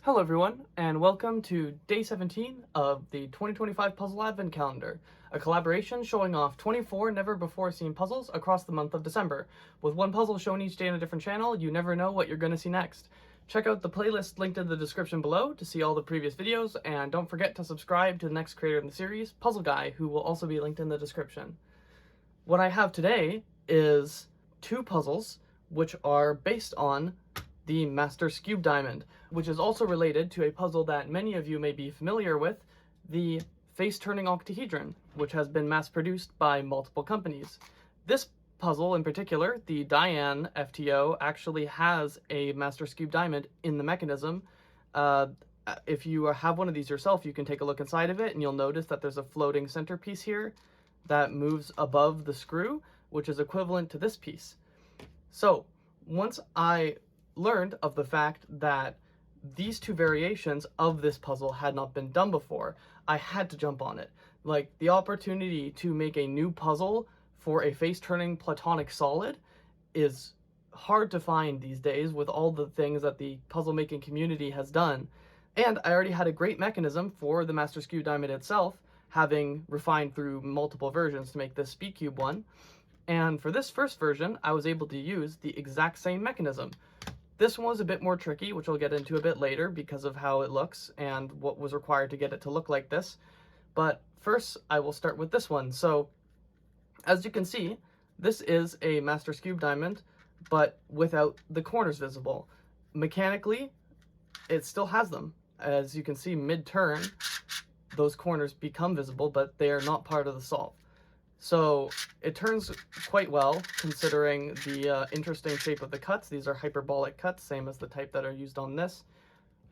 Hello everyone, and welcome to day 17 of the 2025 Puzzle Advent Calendar, a collaboration showing off 24 never-before-seen puzzles across the month of December. With one puzzle shown each day on a different channel, you never know what you're going to see next. Check out the playlist linked in the description below to see all the previous videos, and don't forget to subscribe to the next creator in the series, Puzzle Guy, who will also be linked in the description. What I have today is two puzzles which are based on the Master Skewb Diamond, which is also related to a puzzle that many of you may be familiar with, the face-turning octahedron, which has been mass-produced by multiple companies. This puzzle in particular, the Diane FTO, actually has a Master Skewb Diamond in the mechanism. If you have one of these yourself, you can take a look inside of it, and you'll notice that there's a floating centerpiece here that moves above the screw, which is equivalent to this piece. So, once I learned of the fact that these two variations of this puzzle had not been done before, I had to jump on it. Like, the opportunity to make a new puzzle for a face-turning platonic solid is hard to find these days with all the things that the puzzle-making community has done. And I already had a great mechanism for the Master Skewb Diamond itself, having refined through multiple versions to make this Skewb one. And for this first version, I was able to use the exact same mechanism. This one was a bit more tricky, which I'll get into a bit later because of how it looks and what was required to get it to look like this. But first, I will start with this one. So, as you can see, this is a Master Skewb Diamond, but without the corners visible. Mechanically, it still has them. As you can see, mid-turn, those corners become visible, but they are not part of the solve. So it turns quite well considering the interesting shape of the cuts. These are hyperbolic cuts, same as the type that are used on this.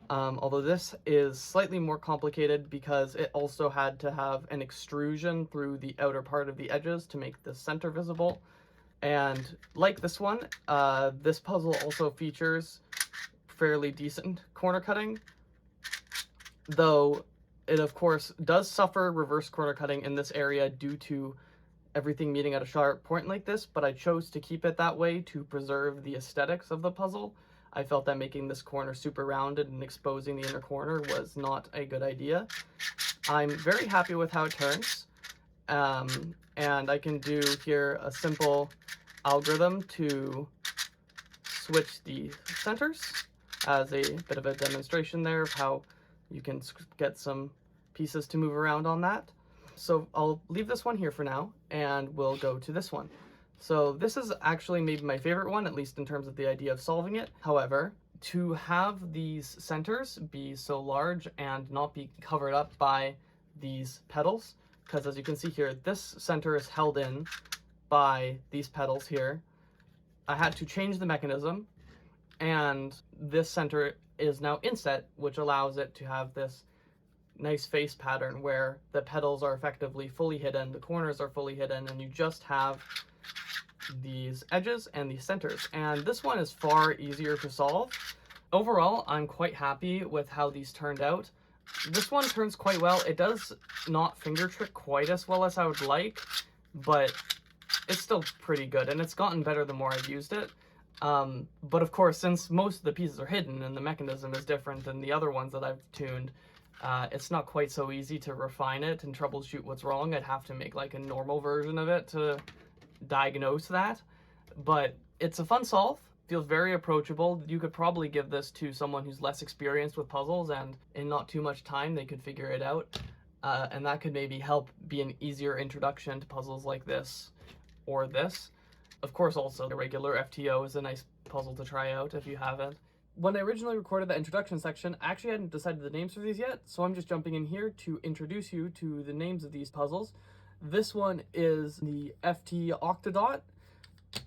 Although this is slightly more complicated because it also had to have an extrusion through the outer part of the edges to make the center visible. And like this one, this puzzle also features fairly decent corner cutting, though it of course does suffer reverse corner cutting in this area due to everything meeting at a sharp point like this, but I chose to keep it that way to preserve the aesthetics of the puzzle. I felt that making this corner super rounded and exposing the inner corner was not a good idea. I'm very happy with how it turns, and I can do here a simple algorithm to switch the centers as a bit of a demonstration there of how you can get some pieces to move around on that. So I'll leave this one here for now, and we'll go to this one. So this is actually maybe my favorite one, at least in terms of the idea of solving it. However, to have these centers be so large and not be covered up by these pedals, because as you can see here, this center is held in by these pedals here. I had to change the mechanism, and this center is now inset, which allows it to have this nice face pattern where the pedals are effectively fully hidden, the corners are fully hidden, and you just have these edges and these centers. And this one is far easier to solve. Overall, I'm quite happy with how these turned out. This one turns quite well. It does not finger trick quite as well as I would like, but it's still pretty good, and it's gotten better the more I've used it. But of course, since most of the pieces are hidden and the mechanism is different than the other ones that I've tuned, it's not quite so easy to refine it and troubleshoot what's wrong. I'd have to make like a normal version of it to diagnose that. But it's a fun solve, feels very approachable. You could probably give this to someone who's less experienced with puzzles, and in not too much time they could figure it out. And that could maybe help be an easier introduction to puzzles like this or this. Of course, also the regular FTO is a nice puzzle to try out if you haven't. When I originally recorded that introduction section, I actually hadn't decided the names for these yet, so I'm just jumping in here to introduce you to the names of these puzzles. This one is the FTOctadot,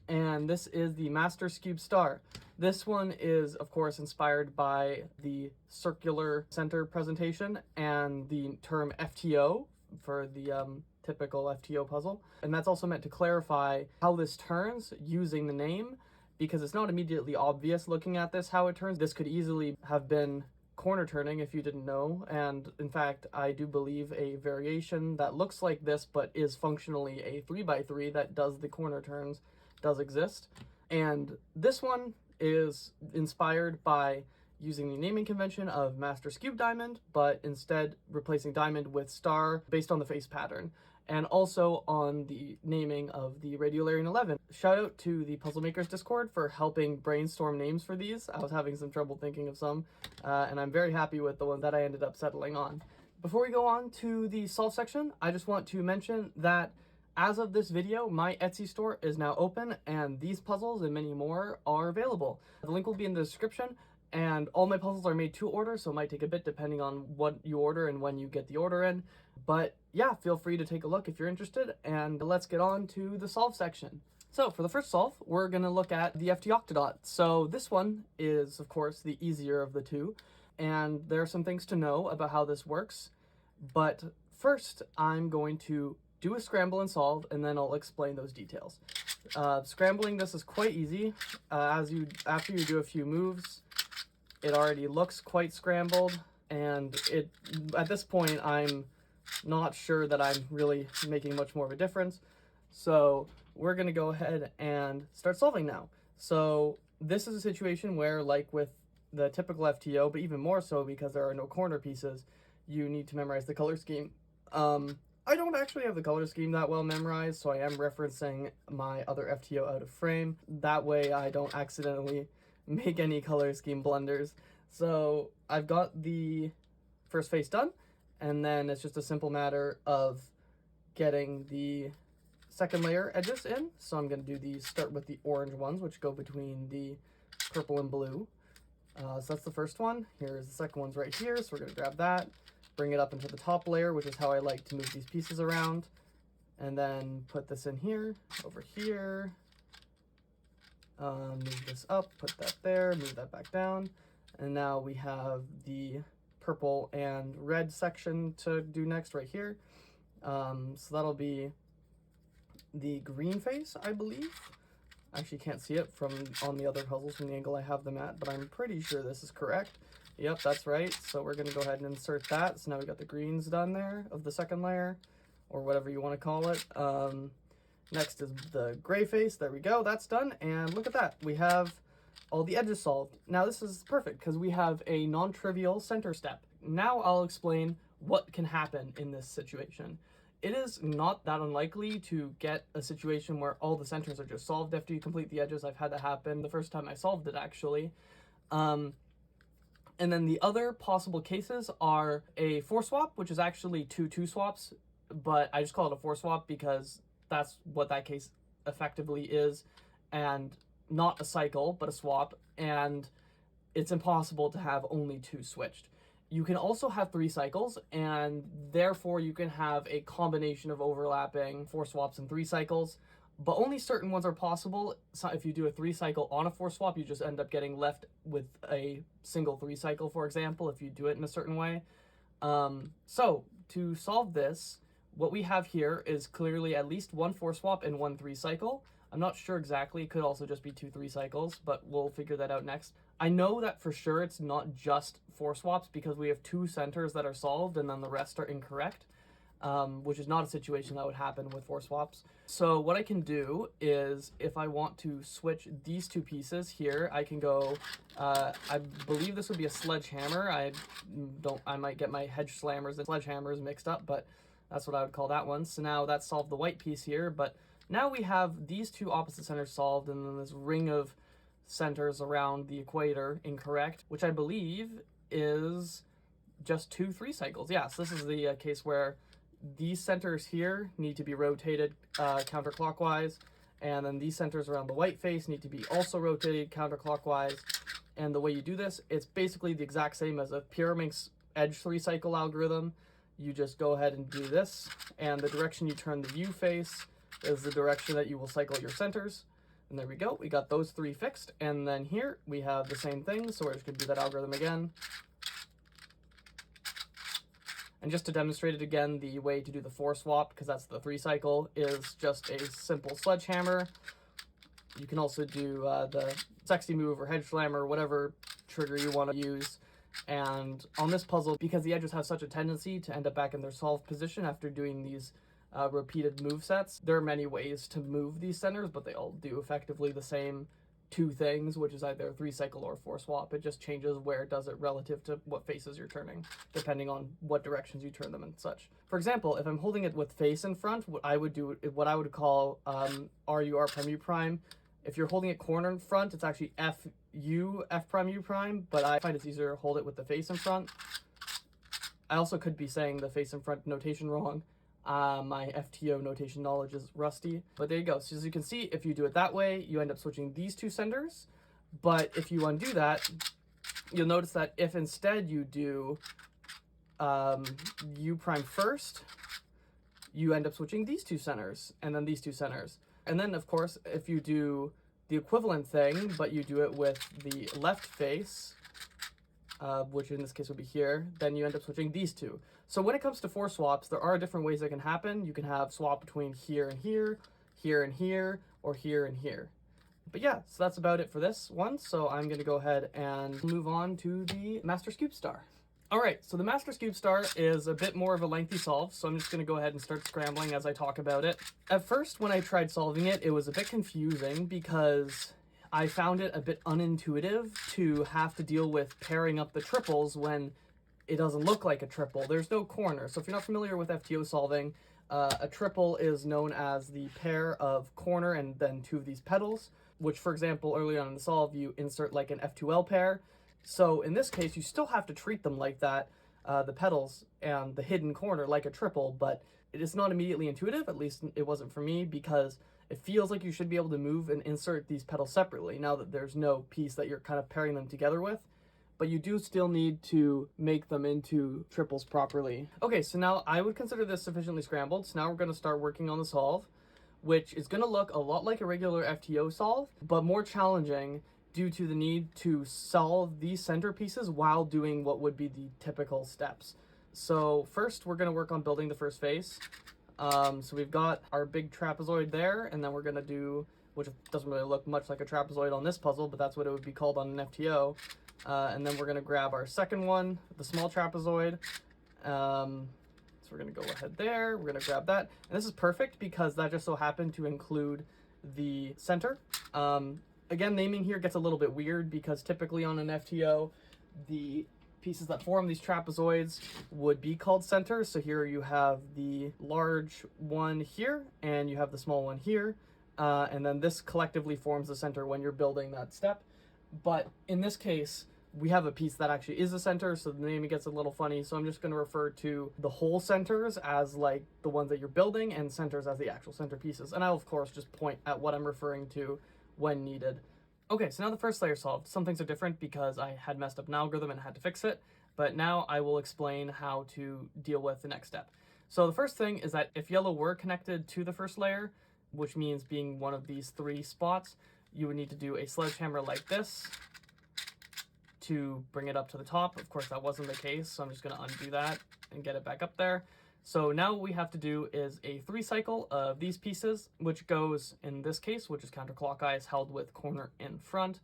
and this is the Master Skewb Star. This one is, of course, inspired by the circular center presentation and the term FTO for the typical FTO puzzle. And that's also meant to clarify how this turns using the name, because it's not immediately obvious looking at this how it turns. This could easily have been corner turning if you didn't know, and in fact I do believe a variation that looks like this but is functionally a 3x3 that does the corner turns does exist. And this one is inspired by using the naming convention of master Skewb diamond, but instead replacing diamond with star based on the face pattern, and also on the naming of the Radiolarian 11. Shout out to the Puzzle Makers Discord for helping brainstorm names for these. I was having some trouble thinking of some, and I'm very happy with the one that I ended up settling on. Before we go on to the solve section, I just want to mention that as of this video, my Etsy store is now open, and these puzzles and many more are available. The link will be in the description, and all my puzzles are made to order, so it might take a bit depending on what you order and when you get the order in. But yeah, feel free to take a look if you're interested, and let's get on to the solve section. So for the first solve, we're going to look at the FTOctadot. So this one is, of course, the easier of the two, and there are some things to know about how this works. But first, I'm going to do a scramble and solve, and then I'll explain those details. Scrambling this is quite easy. After you do a few moves, it already looks quite scrambled, and at this point I'm not sure that I'm really making much more of a difference. So we're gonna go ahead and start solving now. So this is a situation where, like with the typical FTO, but even more so because there are no corner pieces, you need to memorize the color scheme. I don't actually have the color scheme that well memorized, so I am referencing my other FTO out of frame. That way I don't accidentally make any color scheme blunders. So I've got the first face done, and then it's just a simple matter of getting the second layer edges in. So I'm going to start with the orange ones, which go between the purple and blue. So that's the first one. Here's the second one's right here, so we're going to grab that, bring it up into the top layer, which is how I like to move these pieces around, and then put this in here, over here, move this up, put that there, move that back down, and now we have the purple and red section to do next right here. So that'll be the green face, I believe. I actually can't see it from on the other puzzles from the angle I have them at, but I'm pretty sure this is correct. Yep, that's right. So we're going to go ahead and insert that. So now we got the greens done there of the second layer, or whatever you want to call it. Next is the gray face. There we go. That's done. And look at that. We have all the edges solved. Now this is perfect because we have a non-trivial center step. Now I'll explain what can happen in this situation. It is not that unlikely to get a situation where all the centers are just solved after you complete the edges. I've had that happen the first time I solved it, actually. And then the other possible cases are a 4 swap, which is actually 2 swaps, but I just call it a 4 swap because that's what that case effectively is, and not a cycle, but a swap, and it's impossible to have only 2 switched. You can also have 3 cycles, and therefore you can have a combination of overlapping 4 swaps and 3 cycles, but only certain ones are possible. So if you do a 3 cycle on a 4 swap, you just end up getting left with a single 3 cycle, for example, if you do it in a certain way. So to solve this, what we have here is clearly at least 1 4 swap and 1 3 cycle. I'm not sure exactly, it could also just be 2 3 cycles, but we'll figure that out next. I know that for sure it's not just 4 swaps because we have 2 centers that are solved and then the rest are incorrect. Which is not a situation that would happen with 4 swaps. So what I can do is, if I want to switch these 2 pieces here, I can go, I believe this would be a sledgehammer. I might get my hedge slammers and sledgehammers mixed up, but that's what I would call that one. So now that's solved the white piece here, but now we have these 2 opposite centers solved, and then this ring of centers around the equator incorrect, which I believe is just 2 3 cycles. Yeah, so this is the case where these centers here need to be rotated counterclockwise, and then these centers around the white face need to be also rotated counterclockwise. And the way you do this, it's basically the exact same as a Pyraminx edge 3 cycle algorithm. You just go ahead and do this, and the direction you turn the U face is the direction that you will cycle your centers. And there we go, we got those 3 fixed. And then here we have the same thing, so we're just going to do that algorithm again. And just to demonstrate it again, the way to do the 4 swap, because that's the 3 cycle, is just a simple sledgehammer. You can also do the sexy move or hedge slammer, whatever trigger you want to use. And on this puzzle, because the edges have such a tendency to end up back in their solved position after doing these repeated move sets, there are many ways to move these centers, but they all do effectively the same two things, which is either 3 cycle or 4 swap. It just changes where it does it relative to what faces you're turning, depending on what directions you turn them and such. For example, if I'm holding it with face in front, what I would do, what I would call RU R prime U prime. If you're holding it corner in front, it's actually FU F prime U prime, but I find it's easier to hold it with the face in front. I also could be saying the face in front notation wrong. My FTO notation knowledge is rusty, but there you go. So as you can see, if you do it that way, you end up switching these two centers. But if you undo that, you'll notice that if instead you do U prime first, you end up switching these two centers and then these two centers. And then of course, if you do the equivalent thing, but you do it with the left face, which in this case would be here, then you end up switching these two. So when it comes to 4 swaps, there are different ways that can happen. You can have swap between here and here, here and here, or here and here. But yeah, so that's about it for this one. So I'm going to go ahead and move on to the Master Skewb star. All right, so the Master Skewb star is a bit more of a lengthy solve, so I'm just going to go ahead and start scrambling as I talk about it. At first, when I tried solving it, it was a bit confusing because I found it a bit unintuitive to have to deal with pairing up the triples when it doesn't look like a triple. There's no corner. So if you're not familiar with FTO solving, a triple is known as the pair of corner and then 2 of these petals, which, for example, early on in the solve, you insert like an F2L pair. So in this case, you still have to treat them like that, the petals and the hidden corner like a triple, but it is not immediately intuitive. At least it wasn't for me, because it feels like you should be able to move and insert these petals separately now that there's no piece that you're kind of pairing them together with. But you do still need to make them into triples properly. Okay, so now I would consider this sufficiently scrambled. So now we're going to start working on the solve, which is going to look a lot like a regular FTO solve, but more challenging due to the need to solve these center pieces while doing what would be the typical steps. So first, we're going to work on building the first face. So we've got our big trapezoid there, and then we're going to do, which doesn't really look much like a trapezoid on this puzzle, but that's what it would be called on an FTO. And then we're going to grab our second one, the small trapezoid. So we're going to go ahead there. We're going to grab that. And this is perfect because that just so happened to include the center. Again, naming here gets a little bit weird because typically on an FTO, the pieces that form these trapezoids would be called centers. So here you have the large one here, and you have the small one here. And then this collectively forms the center when you're building that step. But in this case, we have a piece that actually is a center, so the naming gets a little funny. So I'm just going to refer to the whole centers as like the ones that you're building, and centers as the actual center pieces. And I'll of course just point at what I'm referring to when needed. Okay, so now the first layer solved. Some things are different because I had messed up an algorithm and had to fix it, but now I will explain how to deal with the next step. So the first thing is that if yellow were connected to the first layer, which means being one of these 3 spots, you would need to do a sledgehammer like this to bring it up to the top. Of course, that wasn't the case, so I'm just going to undo that and get it back up there. So now what we have to do is a 3 cycle of these pieces, which goes, in this case, which is counterclockwise, held with corner in front.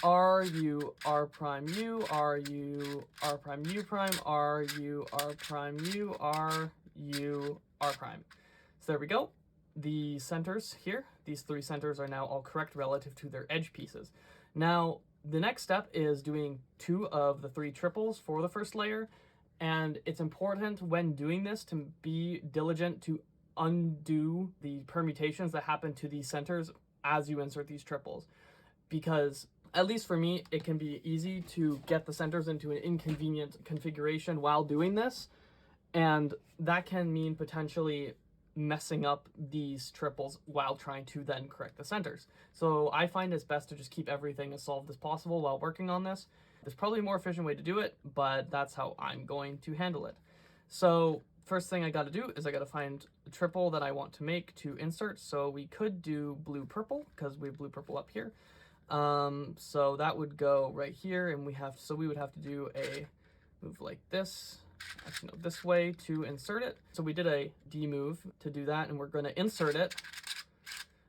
R, U, R prime U, R, U, R prime U prime, R, U, R prime U, R, U, R prime. So there we go. The centers here, these 3 centers are now all correct relative to their edge pieces. Now, the next step is doing 2 of the 3 triples for the first layer. And it's important when doing this to be diligent to undo the permutations that happen to these centers as you insert these triples. Because, at least for me, it can be easy to get the centers into an inconvenient configuration while doing this. And that can mean potentially messing up these triples while trying to then correct the centers. So I find it's best to just keep everything as solved as possible while working on this. There's probably a more efficient way to do it, but that's how I'm going to handle it. So first thing I got to do is I got to find the triple that I want to make to insert. So we could do blue-purple because we have blue-purple up here. So that would go right here, and we would have to do a move like this. Actually, no, this way to insert it. So we did a D move to do that, and we're going to insert it.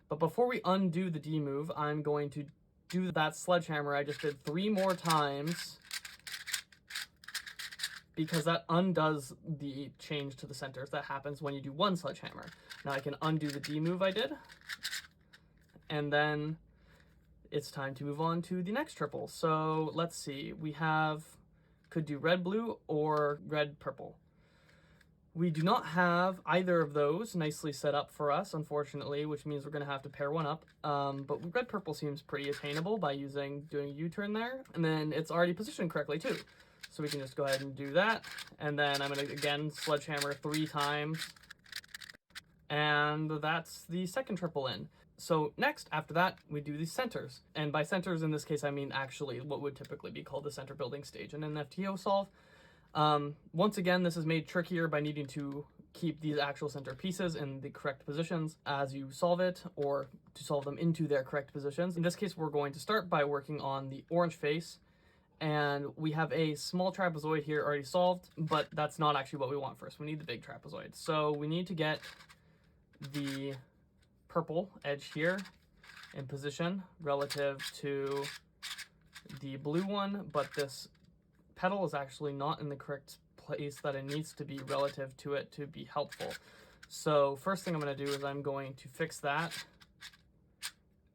But before we undo the D move, I'm going to do that sledgehammer I just did 3 more times, because that undoes the change to the centers that happens when you do 1 sledgehammer. Now I can undo the D move I did, and then it's time to move on to the next triple. So let's see, we could do red, blue, or red, purple. We do not have either of those nicely set up for us, unfortunately, which means we're going to have to pair one up. But red, purple seems pretty attainable by doing a U-turn there. And then it's already positioned correctly too. So we can just go ahead and do that. And then I'm going to, again, sledgehammer 3 times. And that's the second triple in. So next, after that, we do the centers. And by centers, in this case, I mean actually what would typically be called the center building stage in an FTO solve. Once again, this is made trickier by needing to keep these actual center pieces in the correct positions as you solve it, or to solve them into their correct positions. In this case, we're going to start by working on the orange face, and we have a small trapezoid here already solved, but that's not actually what we want first. We need the big trapezoid. So we need to get the purple edge here in position relative to the blue one, but this petal is actually not in the correct place that it needs to be relative to it to be helpful. So first thing I'm going to do is I'm going to fix that,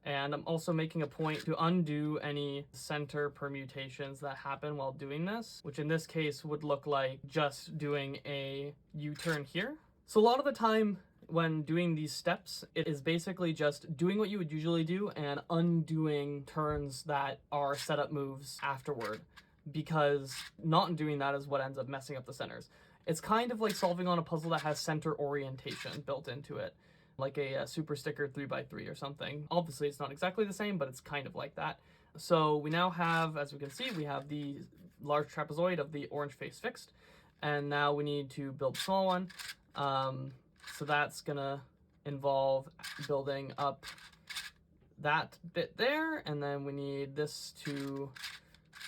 and I'm also making a point to undo any center permutations that happen while doing this, which in this case would look like just doing a U-turn here. So a lot of the time when doing these steps, it is basically just doing what you would usually do and undoing turns that are setup moves afterward, because not doing that is what ends up messing up the centers. It's kind of like solving on a puzzle that has center orientation built into it, like a super sticker 3x3 or something. Obviously it's not exactly the same, but it's kind of like that. So we now have, as we can see, we have the large trapezoid of the orange face fixed, and now we need to build a small one. So that's gonna involve building up that bit there, and then we need this to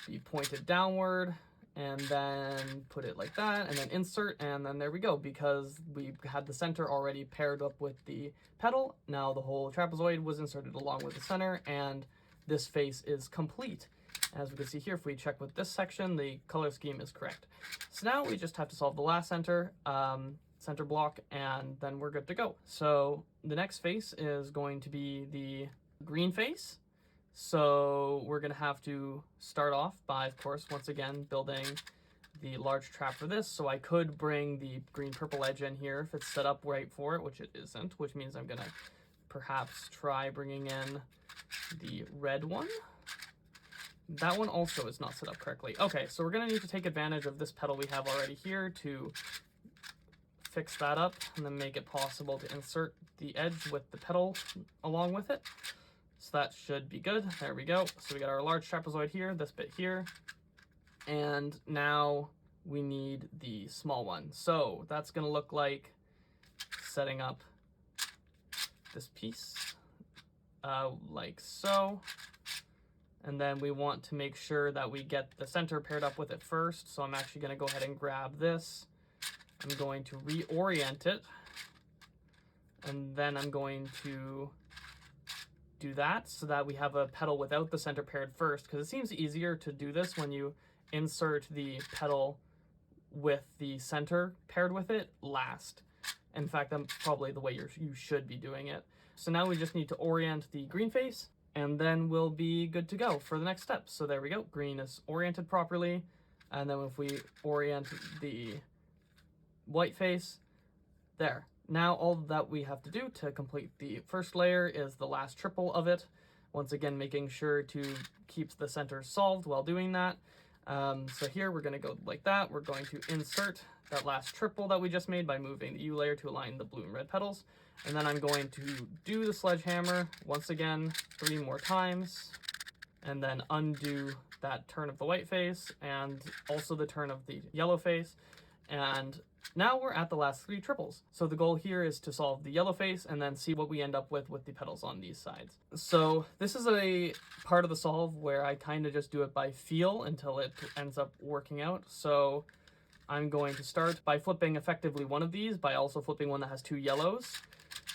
be pointed downward, and then put it like that, and then insert, and then there we go. Because we had the center already paired up with the petal, now the whole trapezoid was inserted along with the center, and this face is complete. As we can see here, if we check with this section, the color scheme is correct. So now we just have to solve the last center block, and then we're good to go. So the next face is going to be the green face. So we're going to have to start off by, of course, once again, building the large trap for this. So I could bring the green-purple edge in here if it's set up right for it, which it isn't, which means I'm going to perhaps try bringing in the red one. That one also is not set up correctly. Okay, so we're going to need to take advantage of this petal we have already here to fix that up, and then make it possible to insert the edge with the petal along with it. So that should be good. There we go. So we got our large trapezoid here, this bit here, and now we need the small one. So that's going to look like setting up this piece like so. And then we want to make sure that we get the center paired up with it first. So I'm actually going to go ahead and grab this. I'm going to reorient it, and then I'm going to do that so that we have a petal without the center paired first, because it seems easier to do this when you insert the petal with the center paired with it last. In fact, that's probably the way you should be doing it. So now we just need to orient the green face, and then we'll be good to go for the next step. So there we go. Green is oriented properly, and then if we orient the white face, there. Now all that we have to do to complete the first layer is the last triple of it. Once again, making sure to keep the center solved while doing that. So here we're going to go like that. We're going to insert that last triple that we just made by moving the U layer to align the blue and red petals. And then I'm going to do the sledgehammer once again 3 more times, and then undo that turn of the white face and also the turn of the yellow face. And now we're at the last 3 triples. So the goal here is to solve the yellow face and then see what we end up with the petals on these sides. So this is a part of the solve where I kind of just do it by feel until it ends up working out. So I'm going to start by flipping effectively one of these, by also flipping one that has 2 yellows.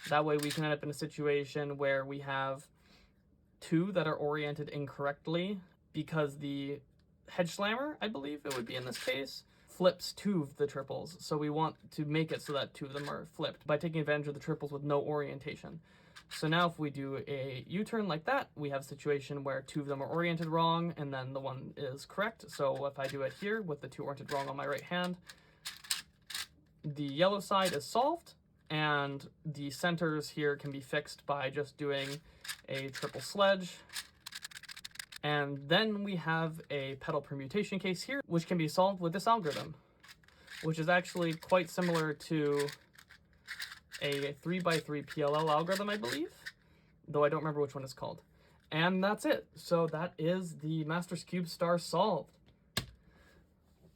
That way we can end up in a situation where we have 2 that are oriented incorrectly, because the hedge slammer, I believe it would be in this case, flips 2 of the triples. So we want to make it so that 2 of them are flipped by taking advantage of the triples with no orientation. So now if we do a U-turn like that, we have a situation where two of them are oriented wrong and then the one is correct. So if I do it here with the two oriented wrong on my right hand, the yellow side is solved, and the centers here can be fixed by just doing a triple sledge. And then we have a pedal permutation case here, which can be solved with this algorithm, which is actually quite similar to a 3x3 PLL algorithm, I believe, though I don't remember which one it's called. And that's it. So that is the Master Skewb star solved.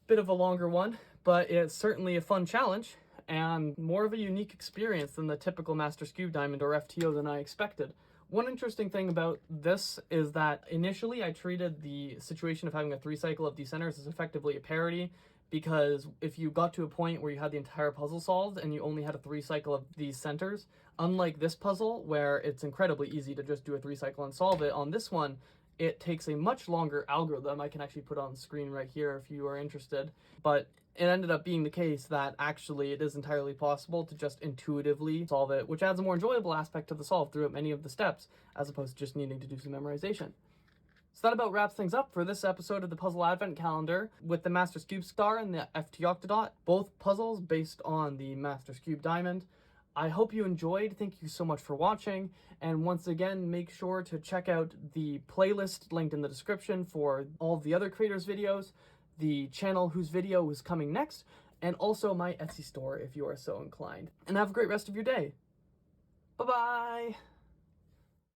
Bit of a longer one, but it's certainly a fun challenge and more of a unique experience than the typical Master Skewb diamond or FTO than I expected. One interesting thing about this is that initially I treated the situation of having a 3-cycle of these centers as effectively a parity, because if you got to a point where you had the entire puzzle solved and you only had a 3-cycle of these centers, unlike this puzzle where it's incredibly easy to just do a 3-cycle and solve it, on this one it takes a much longer algorithm. I can actually put on the screen right here if you are interested, but it ended up being the case that actually it is entirely possible to just intuitively solve it, which adds a more enjoyable aspect to the solve throughout many of the steps, as opposed to just needing to do some memorization. So that about wraps things up for this episode of the Puzzle Advent Calendar with the Master Skewb Star and the FTOctadot, both puzzles based on the Master Skewb Diamond. I hope you enjoyed. Thank you so much for watching. And once again, make sure to check out the playlist linked in the description for all of the other creators' videos, the channel whose video is coming next, and also my Etsy store if you are so inclined. And have a great rest of your day. Bye-bye!